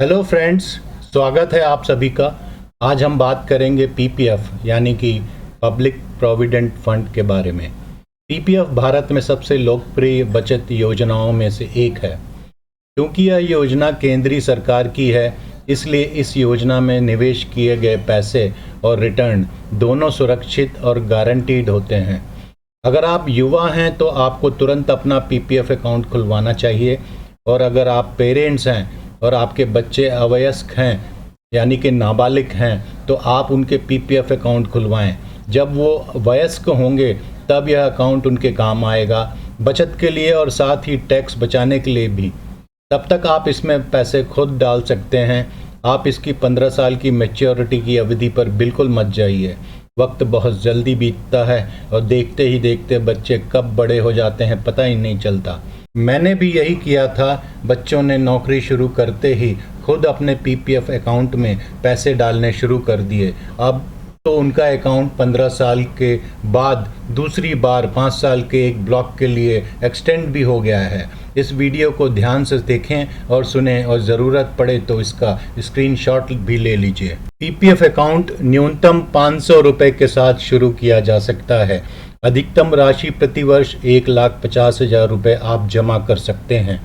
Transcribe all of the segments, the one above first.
Hello friends, स्वागत है आप सभी का। आज हम बात करेंगे पीपीएफ यानी कि पब्लिक प्रोविडेंट फंड के बारे में। पीपीएफ भारत में सबसे लोकप्रिय बचत योजनाओं में से एक है। क्योंकि यह योजना केंद्रीय सरकार की है, इसलिए इस योजना में निवेश किए गए पैसे और रिटर्न दोनों सुरक्षित और गारंटीड होते हैं। अगर आप युवा हैं तो आपको तुरंत अपना पीपीएफ अकाउंट खुलवाना चाहिए, और अगर आप पेरेंट्स हैं और आपके बच्चे अवयस्क हैं यानी कि नाबालिग हैं तो आप उनके पीपीएफ अकाउंट खुलवाएं। जब वो वयस्क होंगे तब यह अकाउंट उनके काम आएगा, बचत के लिए और साथ ही टैक्स बचाने के लिए भी। तब तक आप इसमें पैसे खुद डाल सकते हैं। आप इसकी 15 साल की मैच्योरिटी की अवधि पर बिल्कुल मत जाइए। वक्त बहुत जल्दी बीतता है और देखते ही देखते बच्चे कब बड़े हो जाते हैं पता ही नहीं चलता। मैंने भी यही किया था। बच्चों ने नौकरी शुरू करते ही खुद अपने पीपीएफ अकाउंट में पैसे डालने शुरू कर दिए। अब तो उनका अकाउंट 15 साल के बाद दूसरी बार 5 साल के एक ब्लॉक के लिए एक्सटेंड भी हो गया है। इस वीडियो को ध्यान से देखें और सुनें, और ज़रूरत पड़े तो इसका स्क्रीनशॉट भी ले लीजिए। पीपीएफ अकाउंट न्यूनतम 500 रुपये के साथ शुरू किया जा सकता है। अधिकतम राशि प्रतिवर्ष 1,50,000 रुपये आप जमा कर सकते हैं।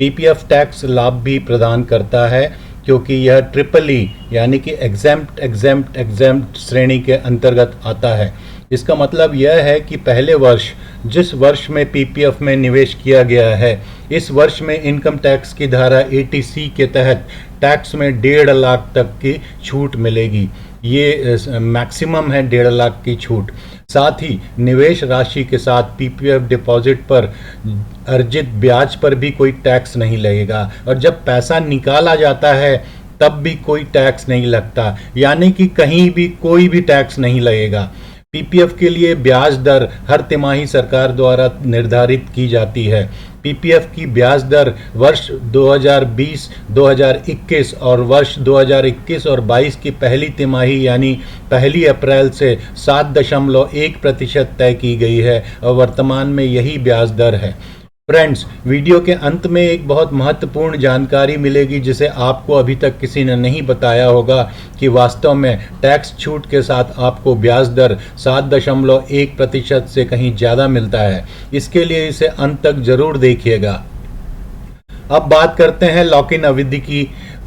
पीपीएफ टैक्स लाभ भी प्रदान करता है, क्योंकि यह ट्रिपल ई यानी कि एग्जेम्प्ट श्रेणी के अंतर्गत आता है। इसका मतलब यह है कि पहले वर्ष जिस वर्ष में पीपीएफ में निवेश किया गया है, इस वर्ष में इनकम टैक्स की धारा 80C के तहत टैक्स में 1.5 लाख तक की छूट मिलेगी। ये मैक्सिमम है 1.5 लाख की छूट। साथ ही निवेश राशि के साथ पीपीएफ डिपॉजिट पर अर्जित ब्याज पर भी कोई टैक्स नहीं लगेगा, और जब पैसा निकाला जाता है तब भी कोई टैक्स नहीं लगता, यानी कि कहीं भी कोई भी टैक्स नहीं लगेगा। पीपीएफ के लिए ब्याज दर हर तिमाही सरकार द्वारा निर्धारित की जाती है। पीपीएफ की ब्याज दर वर्ष 2020, 2021 और वर्ष 2021 और 22 की पहली तिमाही यानी 1 अप्रैल से 7.1% तय की गई है, और वर्तमान में यही ब्याज दर है। फ्रेंड्स, वीडियो के अंत में एक बहुत महत्वपूर्ण जानकारी मिलेगी जिसे आपको अभी तक किसी ने नहीं बताया होगा, कि वास्तव में टैक्स छूट के साथ आपको ब्याज दर 7.1% से कहीं ज़्यादा मिलता है। इसके लिए इसे अंत तक जरूर देखिएगा। अब बात करते हैं लॉक इन अवधि की।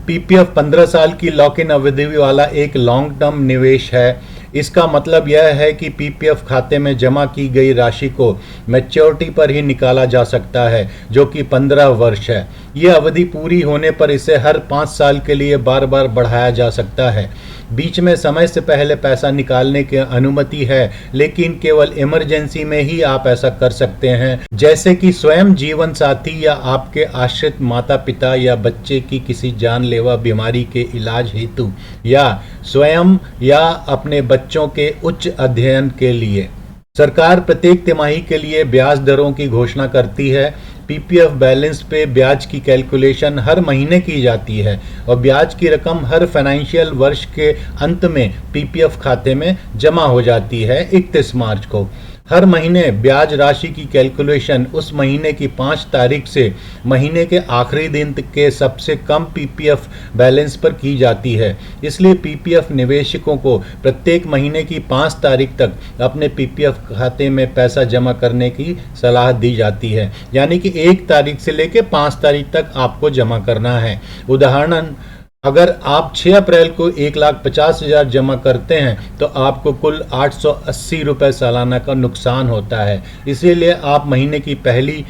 पीपीएफ 15 साल की लॉक इन अवधि वाला एक लॉन्ग टर्म निवेश है। इसका मतलब यह है कि पीपीएफ खाते में जमा की गई राशि को मैच्योरिटी पर ही निकाला जा सकता है, जो कि 15 वर्ष है। यह अवधि पूरी होने पर इसे हर 5 साल के लिए बार बार बढ़ाया जा सकता है। बीच में समय से पहले पैसा निकालने की अनुमति है, लेकिन केवल इमरजेंसी में ही आप ऐसा कर सकते हैं, जैसे कि स्वयं जीवन साथी या आपके आश्रित माता पिता या बच्चे की किसी जानलेवा बीमारी के इलाज हेतु, या स्वयं या अपने बच्चों के उच्च अध्ययन के लिए। सरकार प्रत्येक तिमाही के लिए ब्याज दरों की घोषणा करती है। पीपीएफ बैलेंस पे ब्याज की कैलकुलेशन हर महीने की जाती है, और ब्याज की रकम हर फाइनेंशियल वर्ष के अंत में पीपीएफ खाते में जमा हो जाती है 31 मार्च को। हर महीने ब्याज राशि की कैलकुलेशन उस महीने की 5 तारीख से महीने के आखिरी दिन के सबसे कम पीपीएफ बैलेंस पर की जाती है। इसलिए पीपीएफ निवेशकों को प्रत्येक महीने की 5 तारीख तक अपने पीपीएफ खाते में पैसा जमा करने की सलाह दी जाती है, यानी कि 1 तारीख से लेकर 5 तारीख तक आपको जमा करना है। उदाहरण, अगर आप 6 अप्रैल को 1,50,000 जमा करते हैं तो आपको कुल 880 रुपये सालाना का नुकसान होता है। इसीलिए आप महीने की 1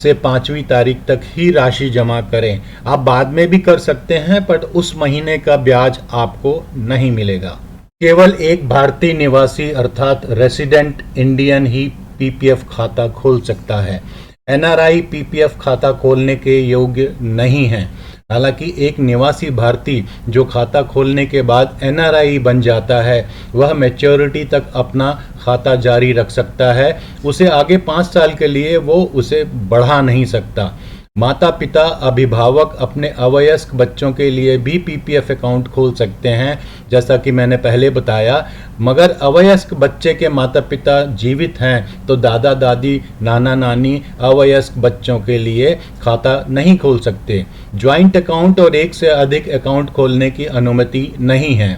से 5वीं तारीख तक ही राशि जमा करें। आप बाद में भी कर सकते हैं, पर उस महीने का ब्याज आपको नहीं मिलेगा। केवल एक भारतीय निवासी अर्थात रेसिडेंट इंडियन ही पीपीएफ खाता खोल सकता है। एनआरआई पीपीएफ खाता खोलने के योग्य नहीं है। हालांकि एक निवासी भारतीय जो खाता खोलने के बाद एनआरआई बन जाता है, वह मैच्योरिटी तक अपना खाता जारी रख सकता है। उसे आगे 5 साल के लिए वो उसे बढ़ा नहीं सकता। माता पिता अभिभावक अपने अवयस्क बच्चों के लिए भी पीपीएफ अकाउंट खोल सकते हैं, जैसा कि मैंने पहले बताया। मगर अवयस्क बच्चे के माता पिता जीवित हैं तो दादा दादी नाना नानी अवयस्क बच्चों के लिए खाता नहीं खोल सकते। ज्वाइंट अकाउंट और एक से अधिक अकाउंट खोलने की अनुमति नहीं है।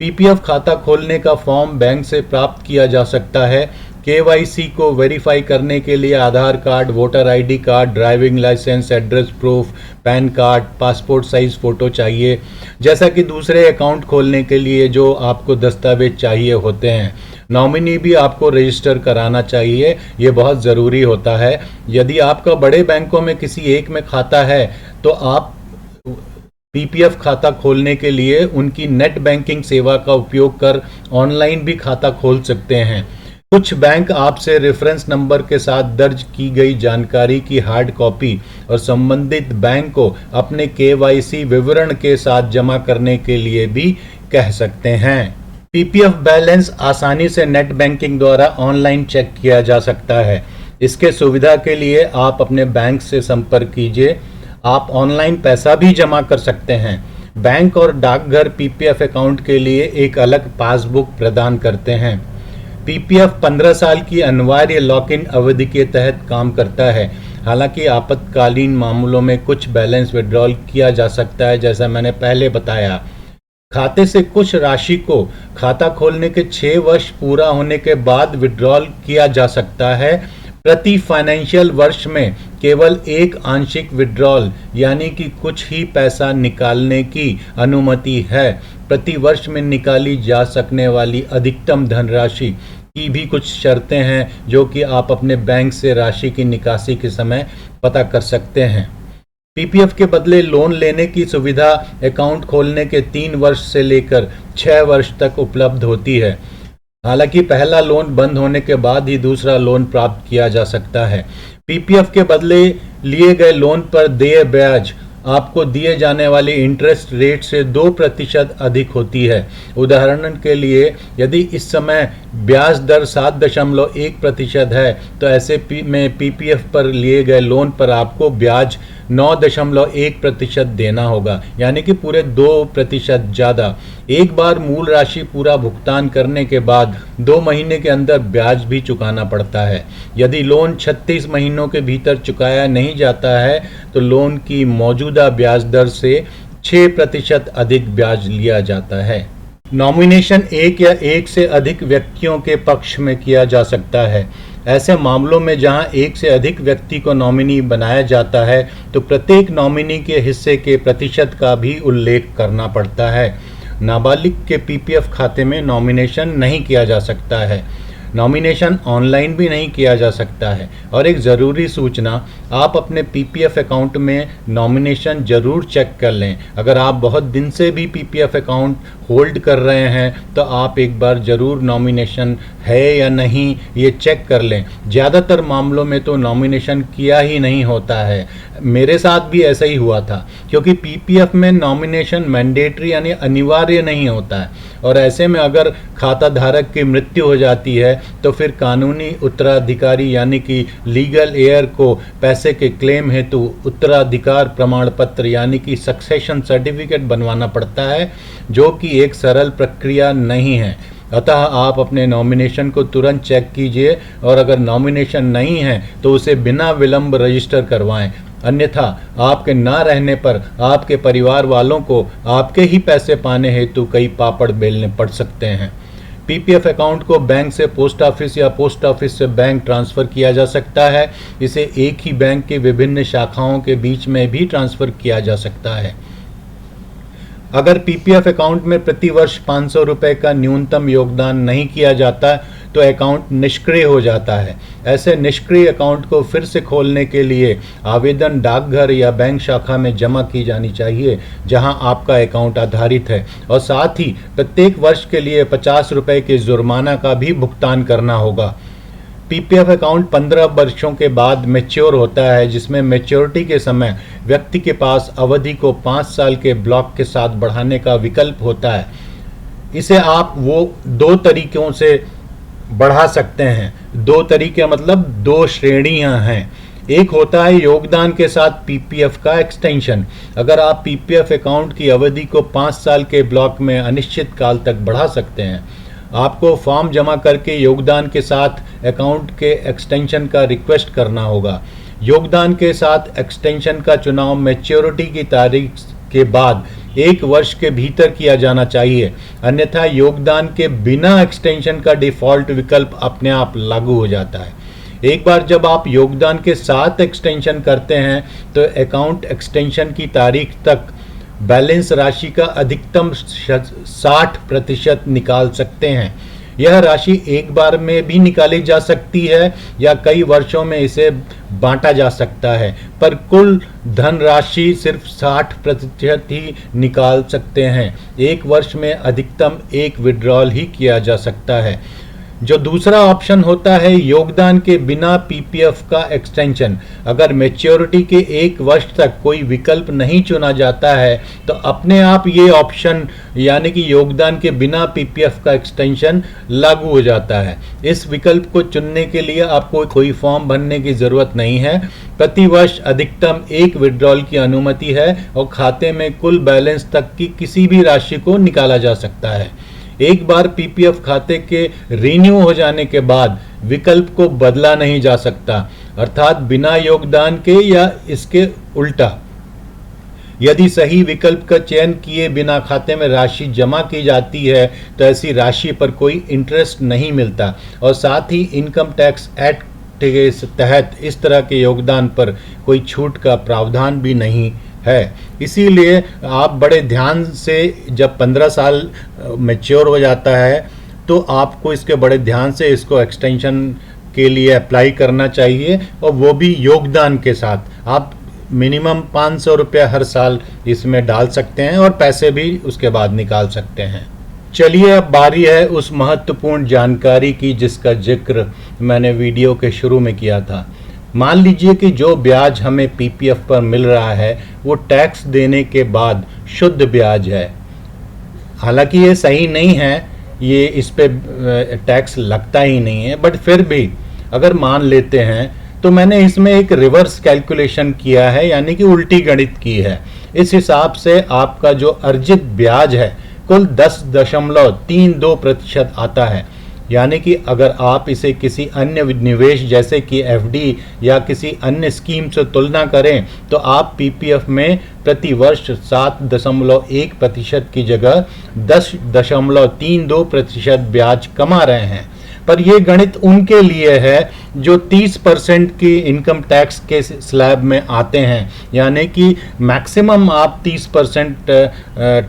पीपीएफ खाता खोलने का फॉर्म बैंक से प्राप्त किया जा सकता है। केवाईसी को वेरीफाई करने के लिए Aadhaar card, voter ID card, driving licence, address proof, PAN card, passport size photo चाहिए, जैसा कि दूसरे अकाउंट खोलने के लिए जो आपको दस्तावेज चाहिए होते हैं। नॉमिनी भी आपको रजिस्टर कराना चाहिए, ये बहुत ज़रूरी होता है। यदि आपका बड़े बैंकों में किसी एक में खाता है तो आप पीपीएफ खाता खोलने के लिए उनकी नेट बैंकिंग सेवा का उपयोग कर ऑनलाइन भी खाता खोल सकते हैं। कुछ बैंक आपसे रेफरेंस नंबर के साथ दर्ज की गई जानकारी की हार्ड कॉपी और संबंधित बैंक को अपने केवाईसी विवरण के साथ जमा करने के लिए भी कह सकते हैं। पीपीएफ बैलेंस आसानी से नेट बैंकिंग द्वारा ऑनलाइन चेक किया जा सकता है। इसके सुविधा के लिए आप अपने बैंक से संपर्क कीजिए। आप ऑनलाइन पैसा भी जमा कर सकते हैं। बैंक और डाकघर पीपीएफ अकाउंट के लिए एक अलग पासबुक प्रदान करते हैं। पीपीएफ 15 साल की अनिवार्य लॉक इन अवधि के तहत काम करता है। हालांकि आपातकालीन मामलों में कुछ बैलेंस विड्रॉल किया जा सकता है, जैसा मैंने पहले बताया। खाते से कुछ राशि को खाता खोलने के 6 वर्ष पूरा होने के बाद विड्रॉल किया जा सकता है। प्रति फाइनेंशियल वर्ष में केवल एक आंशिक विड्रॉल यानी कि कुछ ही पैसा निकालने की अनुमति है। प्रति वर्ष में निकाली जा सकने वाली अधिकतम धनराशि की भी कुछ शर्तें हैं, जो कि आप अपने बैंक से राशि की निकासी के समय पता कर सकते हैं। पीपीएफ के बदले लोन लेने की सुविधा अकाउंट खोलने के 3 वर्ष से लेकर 6 वर्ष तक उपलब्ध होती है। हालांकि पहला लोन बंद होने के बाद ही दूसरा लोन प्राप्त किया जा सकता है। पीपीएफ के बदले लिए गए लोन पर देय ब्याज आपको दिए जाने वाले इंटरेस्ट रेट से 2% अधिक होती है। उदाहरण के लिए, यदि इस समय ब्याज दर 7.1% है तो ऐसे में पीपीएफ पर लिए गए लोन पर आपको ब्याज 9.1% देना होगा, यानी कि पूरे 2% ज़्यादा। एक बार मूल राशि पूरा भुगतान करने के बाद 2 महीने के अंदर ब्याज भी चुकाना पड़ता है। यदि लोन 36 महीनों के भीतर चुकाया नहीं जाता है तो लोन की मौजूदा ब्याज दर से 6% अधिक ब्याज लिया जाता है। नॉमिनेशन एक या एक से अधिक व्यक्तियों के पक्ष में किया जा सकता है। ऐसे मामलों में जहां एक से अधिक व्यक्ति को नॉमिनी बनाया जाता है तो प्रत्येक नॉमिनी के हिस्से के प्रतिशत का भी उल्लेख करना पड़ता है। नाबालिग के पीपीएफ खाते में नॉमिनेशन नहीं किया जा सकता है। नॉमिनेशन ऑनलाइन भी नहीं किया जा सकता है। और एक ज़रूरी सूचना, आप अपने पीपीएफ अकाउंट में नॉमिनेशन ज़रूर चेक कर लें। अगर आप बहुत दिन से भी पीपीएफ अकाउंट होल्ड कर रहे हैं तो आप एक बार ज़रूर नॉमिनेशन है या नहीं ये चेक कर लें। ज़्यादातर मामलों में तो नॉमिनेशन किया ही नहीं होता है। मेरे साथ भी ऐसा ही हुआ था, क्योंकि पीपीएफ में नॉमिनेशन मैंडेटरी यानी अनिवार्य नहीं होता है। और ऐसे में अगर खाता धारक की मृत्यु हो जाती है तो फिर कानूनी उत्तराधिकारी यानी कि लीगल हेयर को पैसे के क्लेम हेतु उत्तराधिकार प्रमाण पत्र यानी कि सक्सेशन सर्टिफिकेट बनवाना पड़ता है, जो कि एक सरल प्रक्रिया नहीं है। अतः आप अपने नॉमिनेशन को तुरंत चेक कीजिए और अगर नॉमिनेशन नहीं है तो उसे बिना विलंब रजिस्टर करवाएं। अन्यथा आपके ना रहने पर आपके परिवार वालों को आपके ही पैसे पाने हेतु कई पापड़ बेलने पड़ सकते हैं। पीपीएफ अकाउंट को बैंक से पोस्ट ऑफिस या पोस्ट ऑफिस से बैंक ट्रांसफ़र किया जा सकता है। इसे एक ही बैंक के विभिन्न शाखाओं के बीच में भी ट्रांसफ़र किया जा सकता है। अगर पीपीएफ अकाउंट में प्रति वर्ष 500 रुपये का न्यूनतम योगदान नहीं किया जाता तो अकाउंट निष्क्रिय हो जाता है। ऐसे निष्क्रिय अकाउंट को फिर से खोलने के लिए आवेदन डाकघर या बैंक शाखा में जमा की जानी चाहिए जहां आपका अकाउंट आधारित है, और साथ ही प्रत्येक वर्ष के लिए 50 रुपये के जुर्माना का भी भुगतान करना होगा। पीपीएफ अकाउंट 15 वर्षों के बाद मैच्योर होता है, जिसमें मैच्योरिटी के समय व्यक्ति के पास अवधि को 5 साल के ब्लॉक के साथ बढ़ाने का विकल्प होता है। इसे आप 2 तरीकों से बढ़ा सकते हैं। 2 तरीके मतलब 2 श्रेणियां हैं। एक होता है योगदान के साथ पीपीएफ का एक्सटेंशन। अगर आप पीपीएफ अकाउंट की अवधि को 5 साल के ब्लॉक में अनिश्चित काल तक बढ़ा सकते हैं। आपको फॉर्म जमा करके योगदान के साथ अकाउंट के एक्सटेंशन का रिक्वेस्ट करना होगा। योगदान के साथ एक्सटेंशन का चुनाव मैच्योरिटी की तारीख के बाद 1 वर्ष के भीतर किया जाना चाहिए, अन्यथा योगदान के बिना एक्सटेंशन का डिफ़ॉल्ट विकल्प अपने आप लागू हो जाता है। एक बार जब आप योगदान के साथ एक्सटेंशन करते हैं तो अकाउंट एक्सटेंशन की तारीख तक बैलेंस राशि का अधिकतम 60% निकाल सकते हैं। यह राशि एक बार में भी निकाली जा सकती है या कई वर्षों में इसे बांटा जा सकता है, पर कुल धनराशि सिर्फ 60% ही निकाल सकते हैं। 1 वर्ष में अधिकतम 1 विड्रॉल ही किया जा सकता है। जो दूसरा ऑप्शन होता है योगदान के बिना पीपीएफ का एक्सटेंशन। अगर मैच्योरिटी के 1 वर्ष तक कोई विकल्प नहीं चुना जाता है तो अपने आप ये ऑप्शन यानी कि योगदान के बिना पीपीएफ का एक्सटेंशन लागू हो जाता है। इस विकल्प को चुनने के लिए आपको कोई फॉर्म भरने की ज़रूरत नहीं है। प्रति वर्ष अधिकतम 1 विड्रॉल की अनुमति है और खाते में कुल बैलेंस तक की किसी भी राशि को निकाला जा सकता है। एक बार पीपीएफ खाते के रिन्यू हो जाने के बाद विकल्प को बदला नहीं जा सकता, अर्थात बिना योगदान के या इसके उल्टा। यदि सही विकल्प का चयन किए बिना खाते में राशि जमा की जाती है तो ऐसी राशि पर कोई इंटरेस्ट नहीं मिलता और साथ ही इनकम टैक्स एक्ट के तहत इस तरह के योगदान पर कोई छूट का प्रावधान भी नहीं है। इसीलिए आप बड़े ध्यान से जब 15 साल मैच्योर हो जाता है तो आपको इसके बड़े ध्यान से इसको एक्सटेंशन के लिए अप्लाई करना चाहिए और वो भी योगदान के साथ। आप मिनिमम 500 रुपये हर साल इसमें डाल सकते हैं और पैसे भी उसके बाद निकाल सकते हैं। चलिए अब बारी है उस महत्वपूर्ण जानकारी की जिसका जिक्र मैंने वीडियो के शुरू में किया था। मान लीजिए कि जो ब्याज हमें पीपीएफ पर मिल रहा है वो टैक्स देने के बाद शुद्ध ब्याज है। हालांकि ये सही नहीं है, ये इस पे टैक्स लगता ही नहीं है, बट फिर भी अगर मान लेते हैं तो मैंने इसमें एक रिवर्स कैलकुलेशन किया है, यानी कि उल्टी गणित की है। इस हिसाब से आपका जो अर्जित ब्याज है कुल 10.32% आता है। यानी कि अगर आप इसे किसी अन्य निवेश जैसे कि एफडी या किसी अन्य स्कीम से तुलना करें तो आप पीपीएफ में प्रति वर्ष 7.1% की जगह 10.32% ब्याज कमा रहे हैं। पर यह गणित उनके लिए है जो 30% की इनकम टैक्स के स्लैब में आते हैं, यानी कि मैक्सिमम आप 30%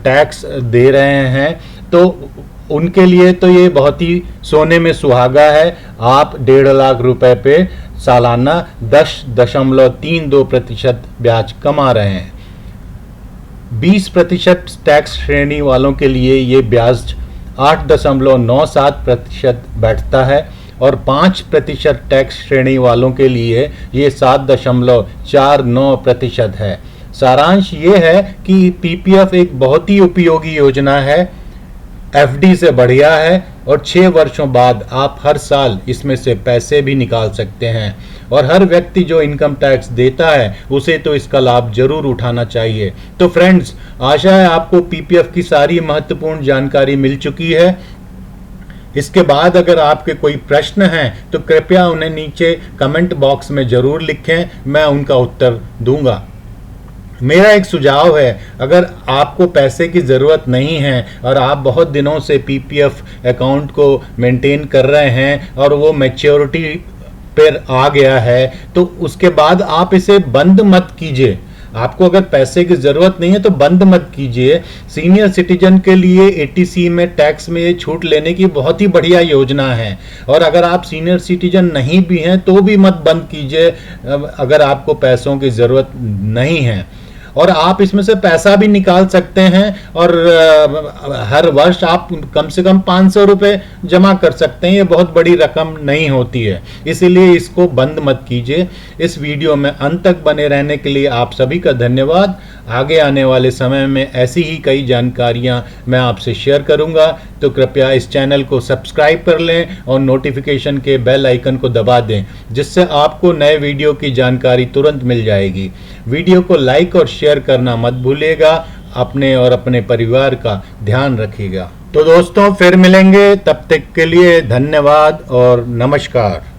टैक्स दे रहे हैं। तो उनके लिए तो ये बहुत ही सोने में सुहागा है। आप 1.5 लाख रुपए पे सालाना 10.32% ब्याज कमा रहे हैं। 20% टैक्स श्रेणी वालों के लिए ये ब्याज 8.97% बैठता है और 5% टैक्स श्रेणी वालों के लिए ये 7.49% है। सारांश ये है कि पीपीएफ एक बहुत ही उपयोगी योजना है, एफडी से बढ़िया है और 6 वर्षों बाद आप हर साल इसमें से पैसे भी निकाल सकते हैं। और हर व्यक्ति जो इनकम टैक्स देता है उसे तो इसका लाभ जरूर उठाना चाहिए। तो फ्रेंड्स, आशा है आपको पीपीएफ की सारी महत्वपूर्ण जानकारी मिल चुकी है। इसके बाद अगर आपके कोई प्रश्न हैं तो कृपया उन्हें नीचे कमेंट बॉक्स में जरूर लिखें, मैं उनका उत्तर दूंगा। मेरा एक सुझाव है, अगर आपको पैसे की ज़रूरत नहीं है और आप बहुत दिनों से पीपीएफ अकाउंट को मेंटेन कर रहे हैं और वो मैच्योरिटी पर आ गया है तो उसके बाद आप इसे बंद मत कीजिए। आपको अगर पैसे की ज़रूरत नहीं है तो बंद मत कीजिए। सीनियर सिटीजन के लिए एटीसी में टैक्स में ये छूट लेने की बहुत ही बढ़िया योजना है। और अगर आप सीनियर सिटीजन नहीं भी हैं तो भी मत बंद कीजिए अगर आपको पैसों की ज़रूरत नहीं है। और आप इसमें से पैसा भी निकाल सकते हैं और हर वर्ष आप कम से कम 500 रुपये जमा कर सकते हैं। ये बहुत बड़ी रकम नहीं होती है, इसीलिए इसको बंद मत कीजिए। इस वीडियो में अंत तक बने रहने के लिए आप सभी का धन्यवाद। आगे आने वाले समय में ऐसी ही कई जानकारियां मैं आपसे शेयर करूंगा, तो कृपया इस चैनल को सब्सक्राइब कर लें और नोटिफिकेशन के बेल आइकन को दबा दें, जिससे आपको नए वीडियो की जानकारी तुरंत मिल जाएगी। वीडियो को लाइक और शेयर करना मत भूलिएगा। अपने और अपने परिवार का ध्यान रखिएगा। तो दोस्तों, फिर मिलेंगे, तब तक के लिए धन्यवाद और नमस्कार।